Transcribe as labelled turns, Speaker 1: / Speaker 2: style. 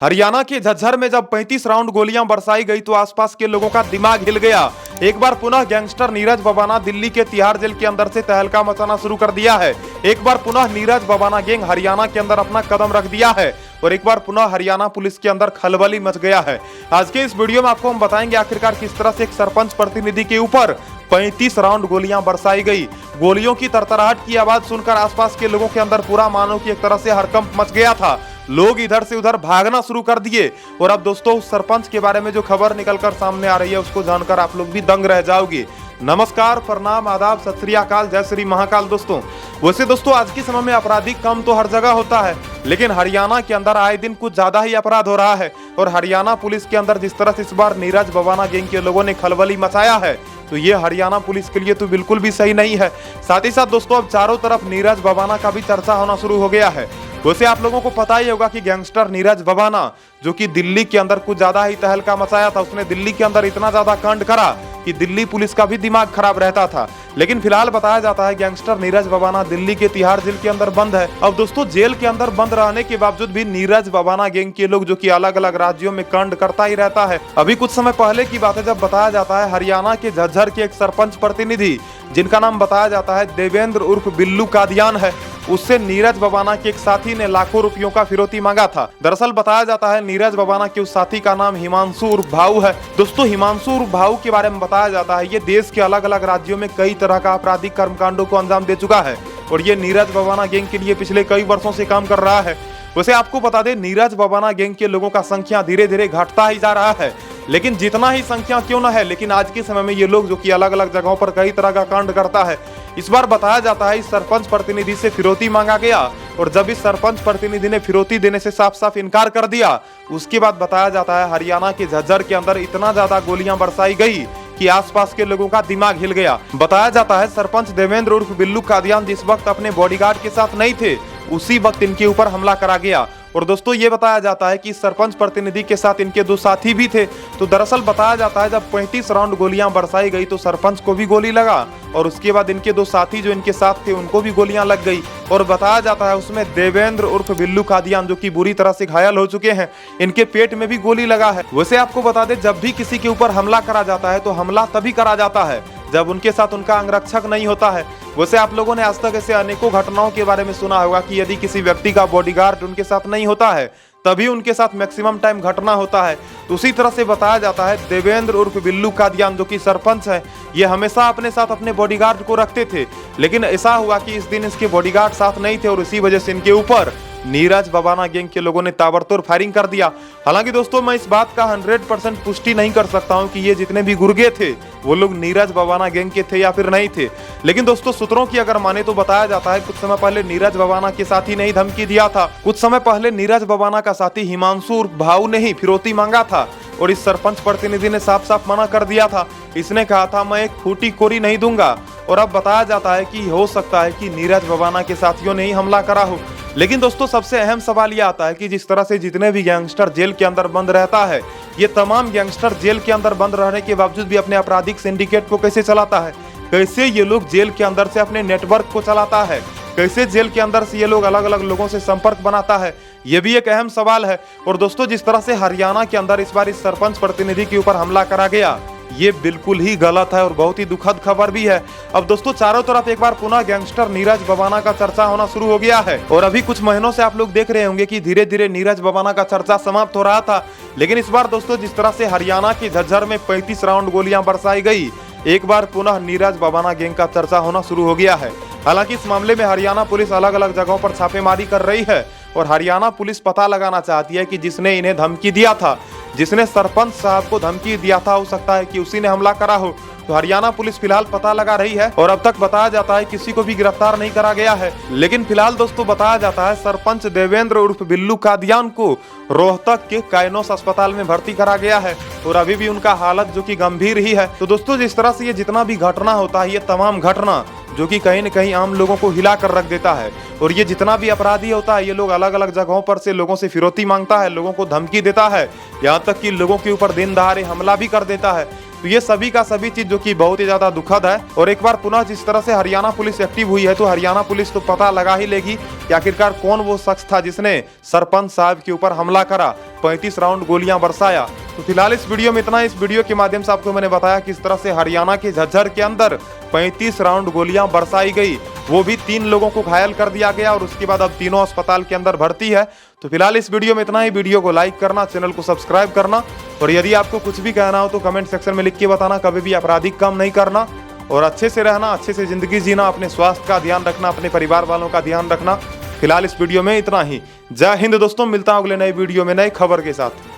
Speaker 1: हरियाणा के झज्जर में जब 35 राउंड गोलियां बरसाई गई तो आसपास के लोगों का दिमाग हिल गया। एक बार पुनः गैंगस्टर नीरज बबाना दिल्ली के तिहाड़ जेल के अंदर से तहलका मचाना शुरू कर दिया है। एक बार पुनः नीरज बबाना गैंग हरियाणा के अंदर अपना कदम रख दिया है और एक बार पुनः हरियाणा पुलिस के अंदर खलबली मच गया है। आज के इस वीडियो में आपको हम बताएंगे आखिरकार किस तरह से एक सरपंच प्रतिनिधि के ऊपर 35 राउंड गोलियां बरसाई गई। गोलियों की तरतराहट की आवाज सुनकर आसपास के लोगों के अंदर पूरा मानो कि एक तरह से हड़कंप मच गया था। लोग इधर से उधर भागना शुरू कर दिए और अब दोस्तों उस सरपंच के बारे में जो खबर निकलकर सामने आ रही है उसको जानकर आप लोग भी दंग रह जाओगे। नमस्कार, प्रणाम, आदाब, सत श्री अकाल, जय श्री महाकाल। दोस्तों वैसे दोस्तों आज के समय में आपराधिक कम तो हर जगह होता है, लेकिन हरियाणा के अंदर आए दिन कुछ ज्यादा ही अपराध हो रहा है और हरियाणा पुलिस के अंदर जिस तरह से इस बार नीरज बबाना गैंग के लोगों ने खलबली मचाया है तो ये हरियाणा पुलिस के लिए तो बिल्कुल भी सही नहीं है। साथ ही साथ दोस्तों अब चारों तरफ नीरज बबाना का भी चर्चा होना शुरू हो गया है। वैसे आप लोगों को पता ही होगा कि गैंगस्टर नीरज बबाना जो कि दिल्ली के अंदर कुछ ज्यादा ही तहलका मचाया था, उसने दिल्ली के अंदर इतना ज्यादा कांड करा कि दिल्ली पुलिस का भी दिमाग खराब रहता था। लेकिन फिलहाल बताया जाता है गैंगस्टर नीरज बबाना दिल्ली के तिहाड़ जेल के अंदर बंद है। अब दोस्तों जेल के अंदर बंद रहने के बावजूद भी नीरज बबाना गैंग के लोग जो कि अलग अलग राज्यों में कांड करता ही रहता है। अभी कुछ समय पहले की बात है जब बताया जाता है हरियाणा के झज्जर के एक सरपंच प्रतिनिधि जिनका नाम बताया जाता है देवेंद्र उर्फ बिल्लू कादियान है, उससे नीरज बबाना के एक साथी ने लाखों रुपयों का फिरौती मांगा था। दरअसल बताया जाता है नीरज बबाना के उस साथी का नाम हिमांशु उर्फ भाऊ है। दोस्तों हिमांशु उर्फ भाऊ के बारे में बताया जाता है ये देश के अलग अलग राज्यों में कई तरह का आपराधिक कर्मकांडों को अंजाम दे चुका है और ये नीरज बबाना गैंग के लिए पिछले कई वर्षों से काम कर रहा है। वैसे आपको बता दें नीरज बबाना गैंग के लोगों का संख्या धीरे धीरे घटता ही जा रहा है, लेकिन जितना ही संख्या क्यों ना है, लेकिन आज के समय में ये लोग जो कि अलग अलग जगहों पर कई तरह का कांड करता है। इस बार बताया जाता है इस सरपंच प्रतिनिधि से फिरौती मांगा गया और जब इस सरपंच प्रतिनिधि ने फिरौती देने से साफ साफ इनकार कर दिया, उसके बाद बताया जाता है हरियाणा के झज्जर के अंदर इतना ज्यादा गोलियां बरसाई गई कि आसपास के लोगों का दिमाग हिल गया। बताया जाता है सरपंच देवेंद्र उर्फ बिल्लू कादियान जिस वक्त अपने बॉडीगार्ड के साथ नहीं थे उसी वक्त इनके ऊपर हमला करा गया और दोस्तों ये बताया जाता है कि सरपंच प्रतिनिधि के साथ इनके दो साथी भी थे। तो दरअसल बताया जाता है जब 35 राउंड गोलियां बरसाई गई तो सरपंच को भी गोली लगा और उसके बाद इनके दो साथी जो इनके साथ थे उनको भी गोलियां लग गई और बताया जाता है उसमें देवेंद्र उर्फ बिल्लू कादियान जो कि बुरी तरह से घायल हो चुके हैं, इनके पेट में भी गोली लगा है। वैसे आपको बता दें जब भी किसी के ऊपर हमला करा जाता है तो हमला तभी करा जाता है जब उनके साथ उनका अंगरक्षक नहीं होता है। वैसे आप लोगों ने आज तक ऐसे अनेकों घटनाओं के बारे में सुना होगा कि यदि किसी व्यक्ति का बॉडीगार्ड उनके साथ नहीं होता है तभी उनके साथ मैक्सिमम टाइम घटना होता है। तो उसी तरह से बताया जाता है देवेंद्र उर्फ बिल्लू कादियान जो कि सरपंच है ये हमेशा अपने साथ अपने बॉडीगार्ड को रखते थे, लेकिन ऐसा हुआ कि इस दिन इसके बॉडीगार्ड साथ नहीं थे और इसी वजह से इनके ऊपर नीरज बबाना गैंग के लोगों ने ताबड़तोड़ फायरिंग कर दिया। हालांकि दोस्तों मैं इस बात का 100% पुष्टि नहीं कर सकता हूं कि ये जितने भी गुर्गे थे वो लोग नीरज बबाना गैंग के थे या फिर नहीं थे, लेकिन दोस्तों सूत्रों की अगर माने तो बताया जाता है कुछ समय पहले नीरज बबाना के साथी ने ही धमकी दिया था। कुछ समय पहले नीरज बबाना का साथी हिमांशु उर्फ भाऊ ने ही फिरौती मांगा था और इस सरपंच प्रतिनिधि ने साफ साफ मना कर दिया था। इसने कहा था मैं एक फूटी कोरी नहीं दूंगा और अब बताया जाता है कि हो सकता है कि नीरज बबाना के साथियों ने ही हमला करा हो। लेकिन दोस्तों सबसे अहम सवाल यह आता है कि जिस तरह से जितने भी गैंगस्टर जेल के अंदर बंद रहता है, ये तमाम गैंगस्टर जेल के अंदर बंद रहने के बावजूद भी अपने आपराधिक सिंडिकेट को कैसे चलाता है, कैसे ये लोग जेल के अंदर से अपने नेटवर्क को चलाता है, कैसे जेल के अंदर से ये लोग अलग अलग लोगों से संपर्क बनाता है, ये भी एक अहम सवाल है। और दोस्तों जिस तरह से हरियाणा के अंदर इस बार इस सरपंच प्रतिनिधि के ऊपर हमला करा गया ये बिल्कुल ही गलत है और बहुत ही दुखद खबर भी है। अब दोस्तों चारों तरफ एक बार पुनः गैंगस्टर नीरज बबाना का चर्चा होना शुरू हो गया है और अभी कुछ महीनों से आप लोग देख रहे होंगे कि धीरे धीरे नीरज बबाना का चर्चा समाप्त हो रहा था, लेकिन इस बार दोस्तों जिस तरह से हरियाणा के झज्जर में 35 राउंड गोलियां बरसाई गई एक बार पुनः नीरज बबाना गैंग का चर्चा होना शुरू हो गया है। हालांकि इस मामले में हरियाणा पुलिस अलग अलग जगहों पर छापेमारी कर रही है और हरियाणा पुलिस पता लगाना चाहती है कि जिसने इन्हें धमकी दिया था, जिसने सरपंच साहब को धमकी दिया था, हो सकता है कि उसी ने हमला करा हो। तो हरियाणा पुलिस फिलहाल पता लगा रही है और अब तक बताया जाता है किसी को भी गिरफ्तार नहीं करा गया है। लेकिन फिलहाल दोस्तों बताया जाता है सरपंच देवेंद्र उर्फ बिल्लू कादियान को रोहतक के कायनोस अस्पताल में भर्ती करा गया है और अभी भी उनका हालत जो कि गंभीर ही है। तो दोस्तों जिस तरह से ये जितना भी घटना होता है ये तमाम घटना जो कि कहीं न कहीं आम लोगों को हिला कर रख देता है और ये जितना भी अपराधी होता है ये लोग अलग अलग जगहों पर से लोगों से फिरौती मांगता है, लोगों को धमकी देता है, यहाँ तक कि लोगों के ऊपर दिन दहाड़े हमला भी कर देता है। तो ये सभी का सभी चीज जो कि बहुत ही ज्यादा दुखद है। और एक बार पुनः जिस तरह से हरियाणा पुलिस एक्टिव हुई है, तो हरियाणा पुलिस तो पता लगा ही लेगी कि आखिरकार कौन वो शख्स था जिसने सरपंच साहब के ऊपर हमला करा, 35 राउंड गोलियां बरसाया। तो फिलहाल इस वीडियो में इतना। इस वीडियो के माध्यम से आपको मैंने बताया किस तरह से हरियाणा के झज्जर के अंदर 35 राउंड गोलियां बरसाई गई, वो भी 3 लोगों को घायल कर दिया गया और उसके बाद अब तीनों अस्पताल के अंदर भर्ती है। तो फिलहाल इस वीडियो में इतना ही। वीडियो को लाइक करना, चैनल को सब्सक्राइब करना, और यदि आपको कुछ भी कहना हो तो कमेंट सेक्शन में लिख के बताना। कभी भी आपराधिक काम नहीं करना और अच्छे से रहना, अच्छे से जिंदगी जीना, अपने स्वास्थ्य का ध्यान रखना, अपने परिवार वालों का ध्यान रखना। फिलहाल इस वीडियो में इतना ही। जय हिंद दोस्तों, मिलता हूं अगले नए वीडियो में नई खबर के साथ।